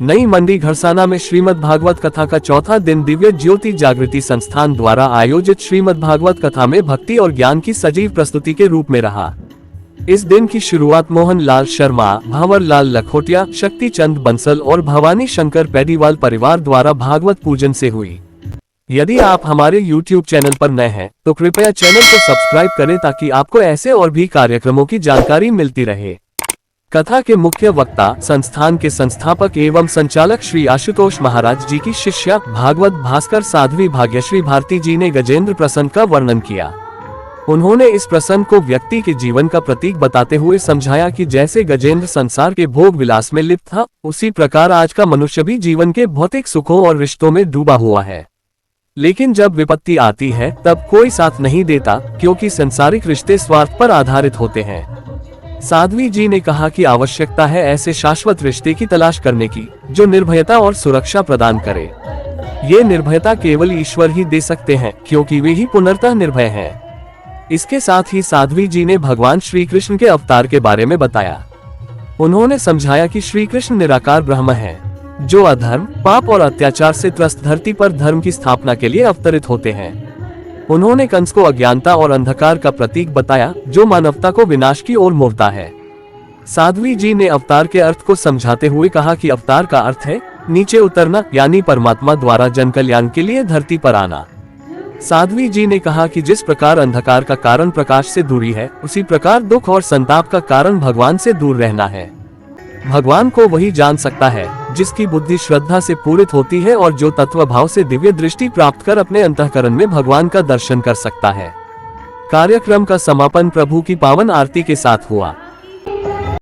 नई मंडी घरसाना में श्रीमद् भागवत कथा का चौथा दिन दिव्य ज्योति जागृति संस्थान द्वारा आयोजित श्रीमद् भागवत कथा में भक्ति और ज्ञान की सजीव प्रस्तुति के रूप में रहा। इस दिन की शुरुआत मोहन लाल शर्मा, भंवर लाल लखोटिया, शक्ति चंद बंसल और भवानी शंकर पेडीवाल परिवार द्वारा भागवत पूजन से हुई। यदि आप हमारे YouTube चैनल पर नए हैं तो कृपया चैनल को सब्सक्राइब करें ताकि आपको ऐसे और भी कार्यक्रमों की जानकारी मिलती रहे। कथा के मुख्य वक्ता संस्थान के संस्थापक एवं संचालक श्री आशुतोष महाराज जी की शिष्या भागवत भास्कर साध्वी भाग्यश्री भारती जी ने गजेंद्र प्रसन्न का वर्णन किया। उन्होंने इस प्रसंग को व्यक्ति के जीवन का प्रतीक बताते हुए समझाया कि जैसे गजेंद्र संसार के भोग विलास में लिप्त था, उसी प्रकार आज का मनुष्य भी जीवन के भौतिक सुखों और रिश्तों में डूबा हुआ है। लेकिन जब विपत्ति आती है तब कोई साथ नहीं देता, क्योंकि संसारिक रिश्ते स्वार्थ पर आधारित होते हैं। साध्वी जी ने कहा कि आवश्यकता है ऐसे शाश्वत रिश्ते की तलाश करने की जो निर्भयता और सुरक्षा प्रदान करे। ये निर्भयता केवल ईश्वर ही दे सकते हैं, क्योंकि वे ही पुनर्तः निर्भय हैं। इसके साथ ही साध्वी जी ने भगवान श्री कृष्ण के अवतार के बारे में बताया। उन्होंने समझाया कि श्री कृष्ण निराकार ब्रह्म है, जो अधर्म, पाप और अत्याचार से त्रस्त धरती पर धर्म की स्थापना के लिए अवतरित होते हैं। उन्होंने कंस को अज्ञानता और अंधकार का प्रतीक बताया, जो मानवता को विनाश की ओर मोड़ता है। साध्वी जी ने अवतार के अर्थ को समझाते हुए कहा कि अवतार का अर्थ है नीचे उतरना, यानी परमात्मा द्वारा जन कल्याण के लिए धरती पर आना। साध्वी जी ने कहा कि जिस प्रकार अंधकार का कारण प्रकाश से दूरी है, उसी प्रकार दुख और संताप का कारण भगवान से दूर रहना है। भगवान को वही जान सकता है जिसकी बुद्धि श्रद्धा से पूरित होती है और जो तत्व भाव से दिव्य दृष्टि प्राप्त कर अपने अंतःकरण में भगवान का दर्शन कर सकता है। कार्यक्रम का समापन प्रभु की पावन आरती के साथ हुआ।